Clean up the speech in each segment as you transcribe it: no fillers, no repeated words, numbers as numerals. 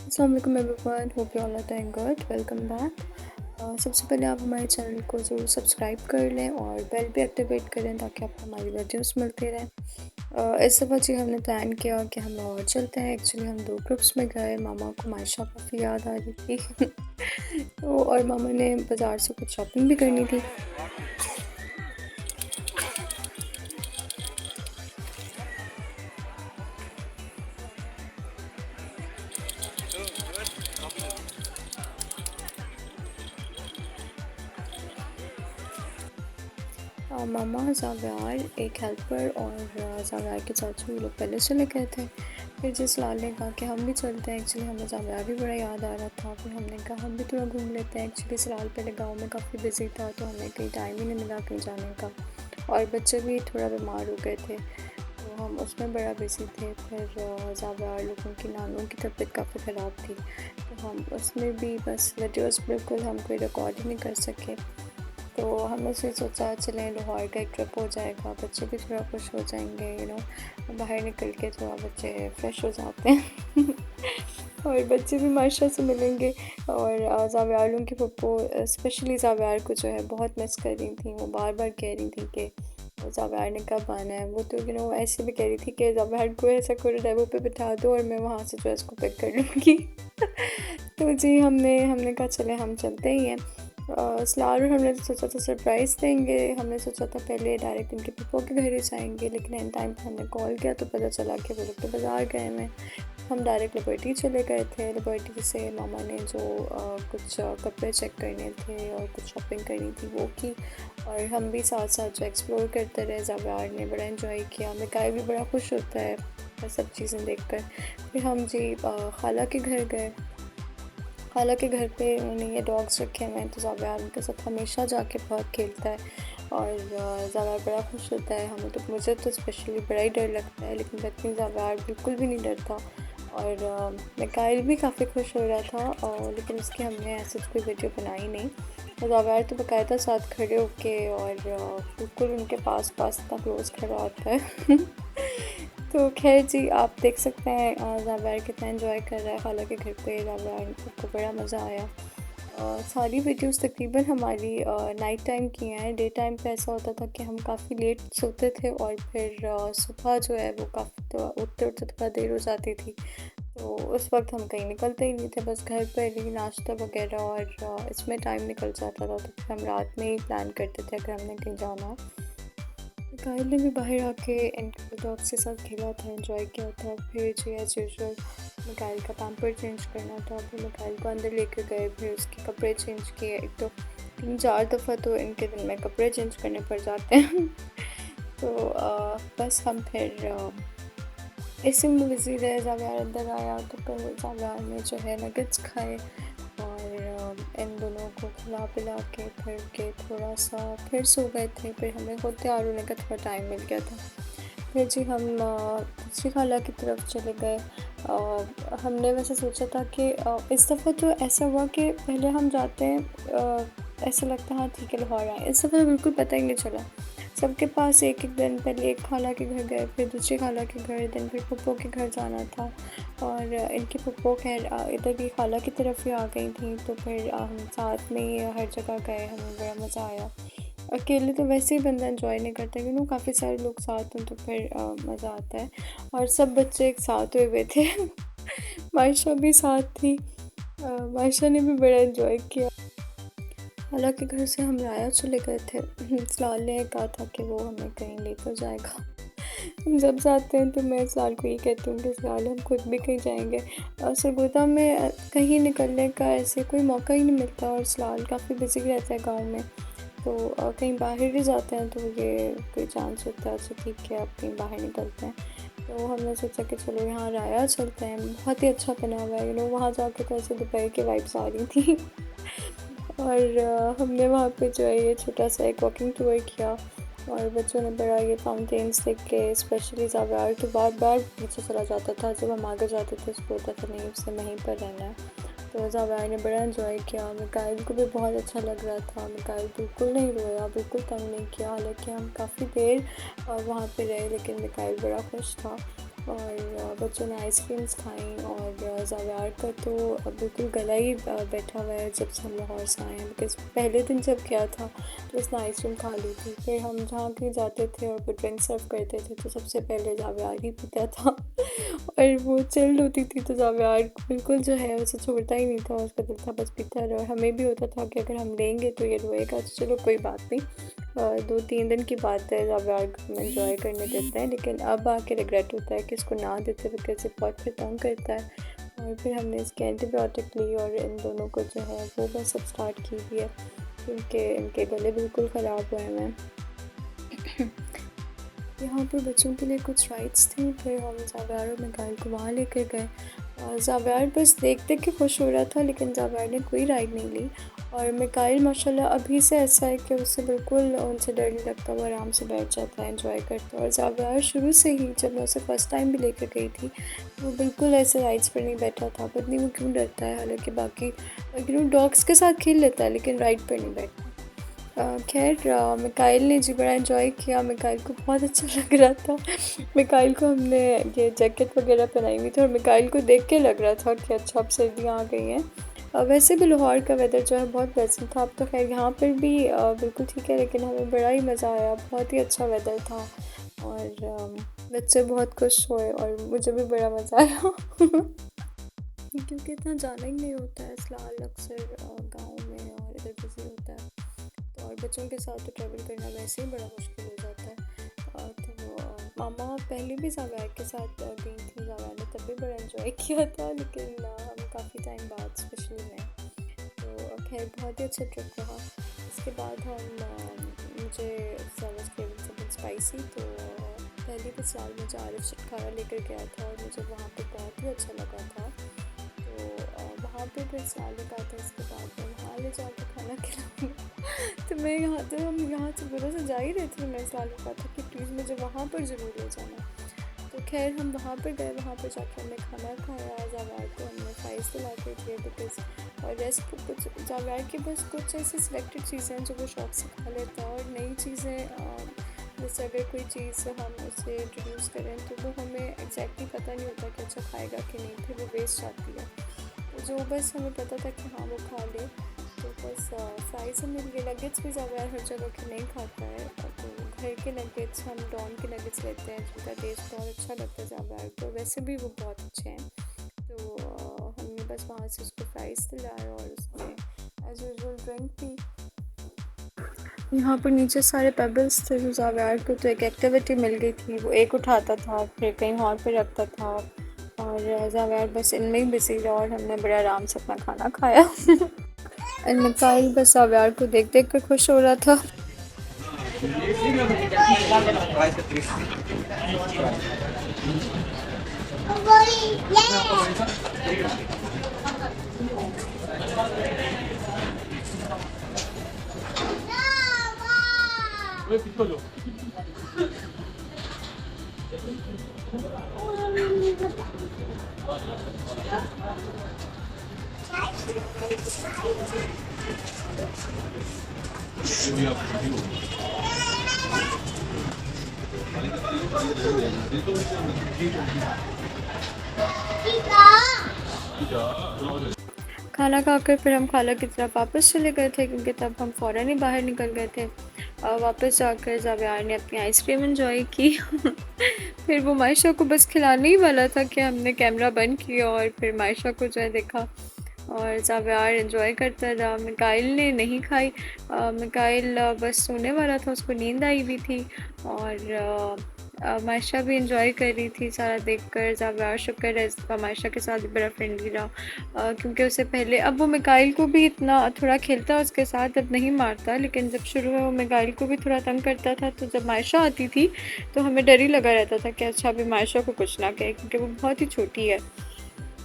अस्सलाम वालेकुम everyone, hope you all are doing good. Welcome back. सबसे पहले आप हमारे चैनल को ज़रूर सब्सक्राइब कर लें और बेल भी एक्टिवेट करें ताकि आपको हमारी वीडियोस मिलती रहें। इस दफ़ा जी हमने प्लान किया कि हम लाहौर चलते हैं। एक्चुअली हम दो ग्रुप्स में गए। मामा को मायशा काफ़ी याद आ रही थी तो और मामा ने बाज़ार से कुछ शॉपिंग भी करनी थी। मामा, ज़ाव्यार, एक हेल्पर और ज़ाव्यार के चाचू, ये लोग पहले चले गए थे। फिर जिस लाल ने कहा कि हम भी चलते हैं। एक्चुअली हमें ज़ाव्यार भी बड़ा याद आ रहा था। फिर हमने कहा हम भी थोड़ा घूम लेते हैं। एक्चुअली सलाल पहले गांव में काफ़ी बिजी था तो हमें कहीं टाइम ही नहीं मिला कहीं जाने का, और बच्चे भी थोड़ा बीमार हो गए थे तो हम उसमें बड़ा बिजी थे। फिर ज़ाव्यार लोगों की नानों की तबीयत काफ़ी ख़राब थी तो हम उसमें भी बस वीडियोस बिल्कुल हम कोई रिकॉर्ड ही नहीं कर सके। तो हमने फिर सोचा चलें लाहौर का एक ट्रिप हो जाएगा, बच्चे भी थोड़ा खुश हो जाएंगे, बाहर निकल के थोड़ा बच्चे फ्रेश हो जाते हैं और बच्चे भी माशा से मिलेंगे। और ज़ाव्यार की पप्पो स्पेशली ज़ाव्यार को जो है बहुत मिस कर रही थी। वो बार बार कह रही थी कि ज़ाव्यार ने कब आना है। वो तो ऐसे भी कह रही थी कि ज़ाव्यार को ऐसा करो डेबो पे बिठा दो और मैं वहाँ से जो है इसको पिक कर लूँगी तो जी हमने कहा चले हम चलते ही हैं। सलार और हमने सोचा था सरप्राइज़ देंगे। हमने सोचा था पहले डायरेक्ट इनके पप्पो के घर ही जाएंगे, लेकिन एन टाइम पर हमने कॉल किया तो पता चला कि वो लोग तो बाज़ार गए हैं। हम डायरेक्ट लिबर्टी चले गए थे। लिबर्टी से मामा ने जो कुछ कपड़े चेक करने थे और कुछ शॉपिंग करनी थी वो की, और हम भी साथ साथ जो एक्सप्लोर करते रहे। ज़ाव्यार ने बड़ा इन्जॉय किया। मिकाई भी बड़ा खुश होता है सब चीज़ें देखकर। फिर हम जी खाला के घर गए। खाला के घर पे उन्होंने ये डॉग्स रखे हुए हैं तो ज़ाव्यार उनके साथ हमेशा जाके बहुत खेलता है और ज़ाव्यार बड़ा खुश होता है। मुझे तो स्पेशली बड़ा ही डर लगता है, लेकिन लेकिन ज़ाव्यार बिल्कुल भी नहीं डरता। और मिकाइल भी काफ़ी खुश हो रहा था, लेकिन उसकी हमने ऐसे कोई वीडियो बनाई नहीं। तो ज़ाव्यार तो बाकायदा साथ खड़े होके और बिल्कुल उनके पास पास इतना क्लोज खड़ा होता है तो खैर जी आप देख सकते हैं ज़ाव्यार कितना एंजॉय कर रहा है खाला के घर पे। ज़ाव्यार को बड़ा मज़ा आया। सारी वीडियोस तकरीबन हमारी नाइट टाइम की हैं। डे टाइम पे ऐसा होता था कि हम काफ़ी लेट सोते थे और फिर सुबह जो है वो काफ़ी तो उठते उठते थोड़ा देर हो जाती थी। तो उस वक्त हम कहीं निकलते ही नहीं थे, बस घर पर ही नाश्ता वगैरह और इसमें टाइम निकल जाता था। तो फिर हम रात में ही प्लान करते थे अगर हमने कहीं जाना हो। मिकाइल ने भी बाहर आके इन डॉग्स के साथ खेला था, एंजॉय किया था। फिर जी एज यूजुअल मिकाइल का पैम्पर चेंज करना था। फिर मिकाइल को अंदर लेके गए, फिर उसके कपड़े चेंज किए। एक तो 3-4 दफ़ा तो इनके दिन में कपड़े चेंज करने पड़ जाते हैं तो बस हम फिर इसी में बिज़ी रहे। ज़ाव्यार अंदर आया तो फिर ज़ाव्यार ने जो है नगेट्स खाए और इन दोनों को खिला पिला के फिर के थोड़ा सा फिर सो गए थे। फिर हमें खुद तैयार होने का थोड़ा टाइम मिल गया था। फिर जी हम दूसरी खाला की तरफ चले गए। हमने वैसे सोचा था कि इस दफ़ा तो ऐसा हुआ कि पहले हम जाते हैं ऐसा लगता हाँ ठीक है लाहौर आए। इस दफ़ा बिल्कुल पता ही नहीं चला। सबके पास एक एक दिन, पहले एक खाला के घर गए, फिर दूसरी खाला के घर, दिन फिर पप्पो के घर जाना था। और इनकी पप्पो खैर इधर भी खाला की तरफ ही आ गई थी तो फिर हम साथ में ही हर जगह गए। हमें बड़ा मज़ा आया। अकेले तो वैसे ही बंदा एंजॉय नहीं करता, काफ़ी सारे लोग साथ हों तो फिर मज़ा आता है। और सब बच्चे एक साथ हुए थे मायशा भी साथ थी। मायशा ने भी बड़ा एंजॉय किया। खाला के घर से हम राया चले गए थे। सलाल ने कहा था कि वो हमें कहीं लेकर जाएगा हम जब जाते हैं तो मैं सलाल को ये कहती हूँ कि सलाल हम खुद भी कहीं जाएंगे। सरगोदा में कहीं निकलने का ऐसे कोई मौका ही नहीं मिलता और सलाल काफ़ी बिजी रहता है गांव में, तो कहीं बाहर भी जाते हैं तो ये कोई चांस होता है अच्छा ठीक है आप कहीं बाहर निकलते हैं। तो हमने सोचा कि चलो यहाँ राया चलते हैं, बहुत ही अच्छा बना हुआ है। वहाँ जाके तो ऐसे दोपहर की वाइब्स आ रही थी और हमने वहाँ पे जो है ये छोटा सा एक वॉकिंग टूर किया और बच्चों ने बड़ा ये फाउंटेन्स देख के, स्पेशली ज़ाव्यार तो बार बार पीछे चला जाता था। जब हम आगे जाते थे उसको होता था नहीं उससे वहीं पर रहना है। तो ज़ाव्यार ने बड़ा एंजॉय किया। मिकाइल को भी बहुत अच्छा लग रहा था। मिकाइल बिल्कुल नहीं रोया, बिल्कुल तंग नहीं किया। हालांकि हम काफ़ी देर वहाँ पे रहे लेकिन मिकाइल बड़ा खुश था। और बच्चों ने आइसक्रीम्स खाई और ज़ावियार का तो बिल्कुल गला ही बैठा हुआ है जब से हम लाहौर से आए हैं। बिकॉज़ पहले दिन जब गया था तो उसने आइसक्रीम खा ली थी। फिर हम जहाँ कहीं जाते थे और वो ड्रिंक सर्व करते थे तो सबसे पहले ज़ावियार ही पीता था और वो चिल्ड होती थी तो ज़ावियार बिल्कुल जो है उसे छोड़ता ही नहीं था। उसका दिल था बस पीता रहे और हमें भी होता था कि अगर हम लेंगे तो ये रोएगा, तो चलो कोई बात नहीं, 2-3 दिन की बात है, ज़ावियार को हम एंजॉय करने देते हैं। लेकिन अब आके रिग्रेट होता है कि इसको ना देते बिकॉज़ ये बहुत फिर तंग करता है। और फिर हमने इसकी एंटीबायोटिक ली और इन दोनों को जो है वो बस अब स्टार्ट की हुई है क्योंकि इनके गले बिल्कुल ख़राब हुए हैं। यहाँ पर बच्चों के लिए कुछ राइड्स थी, फिर हम ज़ावियार और मिकाइल को वहाँ लेकर गए। ज़ावियार बस देख देख के खुश हो रहा था लेकिन ज़ावियार ने कोई राइड नहीं ली। और मिकाइल माशाल्लाह अभी से ऐसा है कि उससे बिल्कुल उनसे डर नहीं लगता, वो आराम से बैठ जाता है, एंजॉय करता है। और ज़ावियार शुरू से ही जब मैं उसे फ़र्स्ट टाइम भी लेकर गई थी वो बिल्कुल ऐसे राइड्स पर नहीं बैठा था। पता नहीं वो क्यों डरता है, हालांकि बाकी डॉग्स के साथ खेल लेता है लेकिन राइड पर नहीं बैठता। खैर मिकाइल ने जी बड़ा एंजॉय किया, मिकाइल को बहुत अच्छा लग रहा था। मिकाइल को हमने ये जैकेट वगैरह पहनाई हुई थी और मिकाइल को देख के लग रहा था कि अच्छा अब सर्दियाँ आ गई हैं। वैसे भी लाहौर का वेदर जो है बहुत प्लेजेंट था। अब तो खैर यहाँ पर भी बिल्कुल ठीक है लेकिन हमें बड़ा ही मज़ा आया, बहुत ही अच्छा वेदर था और बच्चे बहुत खुश हुए और मुझे भी बड़ा मज़ा आया क्योंकि इतना जाना ही नहीं होता है फिलहाल, अक्सर गाँव में और इधर बिजी होता है तो, और बच्चों के साथ तो ट्रैवल करना वैसे ही बड़ा मुश्किल हो जाता है। तो मामा पहले भी ज़ावियार के साथ गई थी, ज़ावियार ने तब भी बड़ा एंजॉय किया था लेकिन हम काफ़ी टाइम बाद स्पेशली में, तो खैर बहुत ही अच्छा ट्रिप रहा। इसके बाद मुझे ज़्यादा क्रेविंग स्पाइसी, तो पहले भी साल मुझे आरिफ चटखारा लेकर गया था और मुझे वहाँ पे बहुत ही अच्छा लगा था। तो वहाँ पे फिर साल कहा था इसके बाद मैं वहाँ ले जाकर खाना खिलाऊँगा तो मैं यहाँ तो हम यहाँ से बड़ा से जा ही रहे थे, मैं साल कहा था कि प्लीज़ मुझे वहाँ पर ज़रूर ले जाना। तो खैर हम वहाँ पर गए, वहाँ पर जाकर हमने खाना खाया। ज़ावियार को हमने फ्राइज़ दिला के दिए बिकॉज़ और रेस्ट कुछ ज़ावियार के बस कुछ ऐसी सिलेक्टेड चीज़ें हैं जो वो शौक से खा लेता है और नई चीज़ें जैसे अगर कोई चीज़ हम उसे इंट्रोड्यूस करें तो वो हमें एग्जैक्टली पता नहीं होता कि अच्छा खाएगा कि नहीं, फिर वो वेस्ट जाती है। तो जो बस हमें पता था कि हाँ वो खा ले, तो बस फ्राइज़ हमने लिए। नगेट्स भी ज़्यादा हर जगह के नहीं खाता है, तो घर के नगेट्स हम डॉन के नगेट्स लेते हैं जिनका टेस्ट बहुत अच्छा लगता है ज़्यादा, तो वैसे भी वो बहुत अच्छे हैं। तो हमने बस वहाँ से उसको फ्राइज़ दिलाया और उसमें एज यूजुअल ड्रिंक पी। यहाँ पर नीचे सारे पेबल्स थे, तो ज़ावियार को तो एक एक्टिविटी मिल गई थी, वो एक उठाता था फिर कहीं और पे रखता था और ज़ावियार बस इनमें ही बिजी रहा और हमने बड़े आराम से अपना खाना खाया मिकाइल बस ज़ावियार को देख देख कर खुश हो रहा था। खाना खाकर फिर हम खाला की तरफ वापस चले गए थे क्योंकि तब हम फ़ौरन ही बाहर निकल गए थे। वापस जाकर ज़ावियार ने अपनी आइसक्रीम एंजॉय की फिर वो मायशा को बस खिलाने ही वाला था कि हमने कैमरा बंद किया और फिर मायशा को जो है देखा और ज़ावियार एंजॉय करता रहा। मिकाइल ने नहीं खाई, मिकाइल बस सोने वाला था, उसको नींद आई हुई थी और मायशा भी एंजॉय कर रही थी सारा देखकर। ज़ावियार शुक्र है मायशा के साथ भी बड़ा फ्रेंडली रहा क्योंकि उससे पहले, अब वो मिकाइल को भी इतना थोड़ा खेलता है उसके साथ, अब नहीं मारता, लेकिन जब शुरू में वो मिकाइल को भी थोड़ा तंग करता था तो जब मायशा आती थी तो हमें डर ही लगा रहता था कि अच्छा अभी मायशा को कुछ ना कहे क्योंकि वो बहुत ही छोटी है।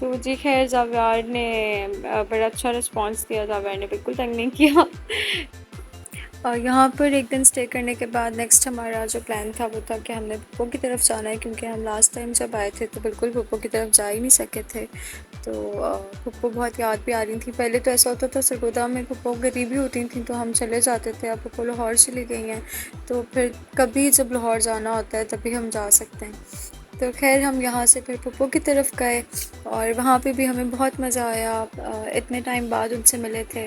तो जी खैर ज़ावियार ने बड़ा अच्छा रिस्पांस दिया, ज़ावियार ने बिल्कुल तंग नहीं किया और यहाँ पर एक दिन स्टे करने के बाद नेक्स्ट हमारा जो प्लान था वो था कि हमने पुप्पो की तरफ जाना है क्योंकि हम लास्ट टाइम जब आए थे तो बिल्कुल पुप्पो की तरफ जा ही नहीं सके थे। तो पुप्पो बहुत याद भी आ रही थी। पहले तो ऐसा होता था सरगोदा में पुप्पो गरीबी होती थी तो हम चले जाते थे, अब पुप्पो लाहौर चली गई हैं तो फिर कभी जब लाहौर जाना होता है तभी हम जा सकते हैं। तो खैर हम यहाँ से फिर पप्पो की तरफ गए और वहाँ पे भी हमें बहुत मज़ा आया। इतने टाइम बाद उनसे मिले थे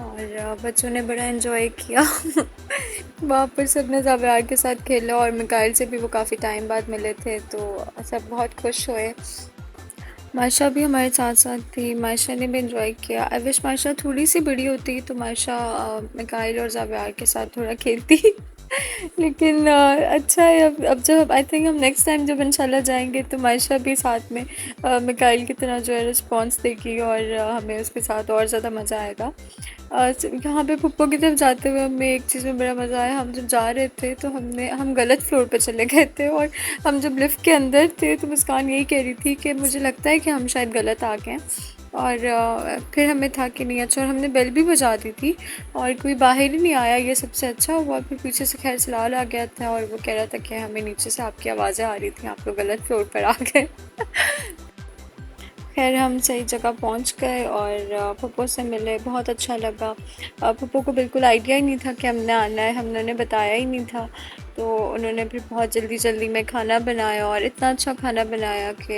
और बच्चों ने बड़ा इन्जॉय किया। वहाँ पर सब ने ज़ावियार के साथ खेला और मिकाइल से भी वो काफ़ी टाइम बाद मिले थे, तो सब बहुत खुश हुए। मायशा भी हमारे साथ साथ थी, मायशा ने भी इन्जॉय किया। आई विश मायशा थोड़ी सी बड़ी होती तो मायशा मिकाइल और ज़ावियार के साथ थोड़ा खेलती। लेकिन अच्छा है, अब जब आई थिंक हम नेक्स्ट टाइम जब इंशाल्लाह जाएंगे तो मायशा भी साथ में मिकाइल की तरह जो है रिस्पॉन्स देगी और हमें उसके साथ और ज़्यादा मज़ा आएगा। यहाँ पे पप्पो की तरफ जाते हुए हमें एक चीज़ में बड़ा मज़ा आया। हम जब जा रहे थे तो हम गलत फ्लोर पे चले गए थे और हम जब लिफ्ट के अंदर थे तो मुस्कान यही कह रही थी कि मुझे लगता है कि हम शायद गलत आ गए। और फिर हमें था कि नहीं अच्छा, और हमने बेल भी बजा दी थी और कोई बाहर ही नहीं आया, ये सबसे अच्छा हुआ। फिर पीछे से खैर सलाल आ गया था और वो कह रहा था कि हमें नीचे से आपकी आवाज़ें आ रही थी, आप लोग गलत फ्लोर पर आ गए। खैर हम सही जगह पहुंच गए और पप्पो से मिले, बहुत अच्छा लगा। पप्पो को बिल्कुल आइडिया ही नहीं था कि हमने आना है, हमने उन्हें बताया ही नहीं था। तो उन्होंने फिर बहुत जल्दी जल्दी में खाना बनाया और इतना अच्छा खाना बनाया कि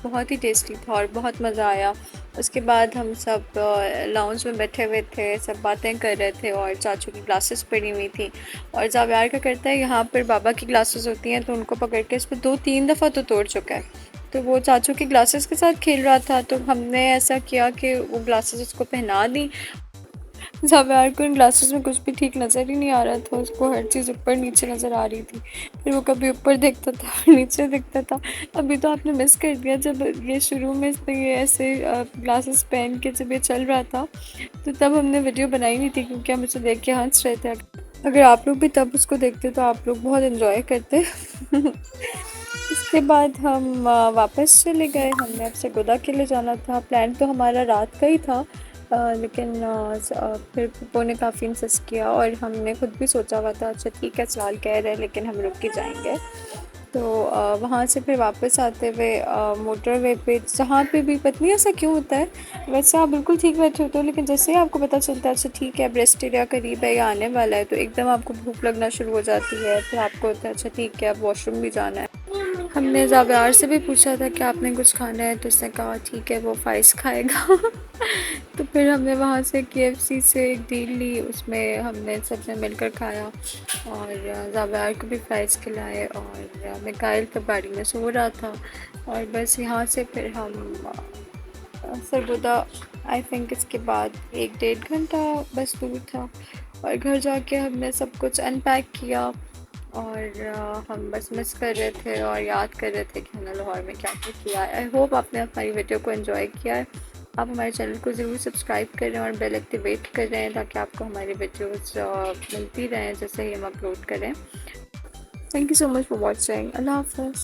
बहुत ही टेस्टी था और बहुत मज़ा आया। उसके बाद हम सब लाउंज में बैठे हुए थे, सब बातें कर रहे थे और चाचू की ग्लासेस पड़ी हुई थी। और ज़ावियार का करता है यहाँ पर बाबा की ग्लासेस होती हैं तो उनको पकड़ के इस पर 2-3 दफ़ा तो तोड़ चुका है। तो वो चाचू के ग्लासेस के साथ खेल रहा था तो हमने ऐसा किया कि वो ग्लासेस उसको पहना दी। ज़ावियार को इन ग्लासेस में कुछ भी ठीक नज़र ही नहीं आ रहा था, उसको हर चीज़ ऊपर नीचे नज़र आ रही थी। फिर वो कभी ऊपर देखता था नीचे देखता था। अभी तो आपने मिस कर दिया जब ये शुरू में इसने ये ऐसे ग्लासेस पहन के जब ये चल रहा था तो तब हमने वीडियो बनाई नहीं थी क्योंकि हम उसे देख के हंस रहे थे। अगर आप लोग भी तब उसको देखते तो आप लोग बहुत इन्जॉय करते। इसके बाद हम वापस चले गए। हमने अब सरगोदा किले जाना था, प्लान तो हमारा रात का ही था। लेकिन फिर पप्पो ने काफ़ी इंसिस्ट किया और हमने खुद भी सोचा हुआ था अच्छा ठीक है सलाल कह रहे हैं लेकिन हम रुक के जाएंगे। तो वहाँ से फिर वापस आते हुए मोटरवे पे जहाँ पे भी पता नहीं ऐसा क्यों होता है, वैसे आप बिल्कुल ठीक बैठे होते हो लेकिन जैसे ही आपको पता चलता है अच्छा ठीक है अब रेस्ट एरिया करीब है या आने वाला है तो एकदम आपको भूख लगना शुरू हो जाती है। फिर आपको होता है अच्छा ठीक है अब वॉशरूम भी जाना है। हमने ज़ावियार से भी पूछा था कि आपने कुछ खाना है तो उसने कहा ठीक है वो फ़ाइज़ खाएगा। तो फिर हमने वहाँ से KFC से एक डील ली, उसमें हमने सब ने मिलकर खाया और ज़ावियार को भी फ़ाइज़ खिलाए और मिकाइल तो गाड़ी में सो रहा था। और बस यहाँ से फिर हम सरगोदा आई थिंक इसके बाद 1-1.5 घंटा बस दूर था और घर जाके हमने सब कुछ अनपैक किया और हम बस मिस कर रहे थे और याद कर रहे थे कि हमने लाहौर में क्या क्या किया है। आई होप आपने हमारी वीडियो को एंजॉय किया है। आप हमारे चैनल को ज़रूर सब्सक्राइब करें और बेल एक्टिवेट करें ताकि आपको हमारी वीडियोस मिलती रहें जैसे ही हम अपलोड करें। Thank you so much for watching. Allah हाफ़िज़।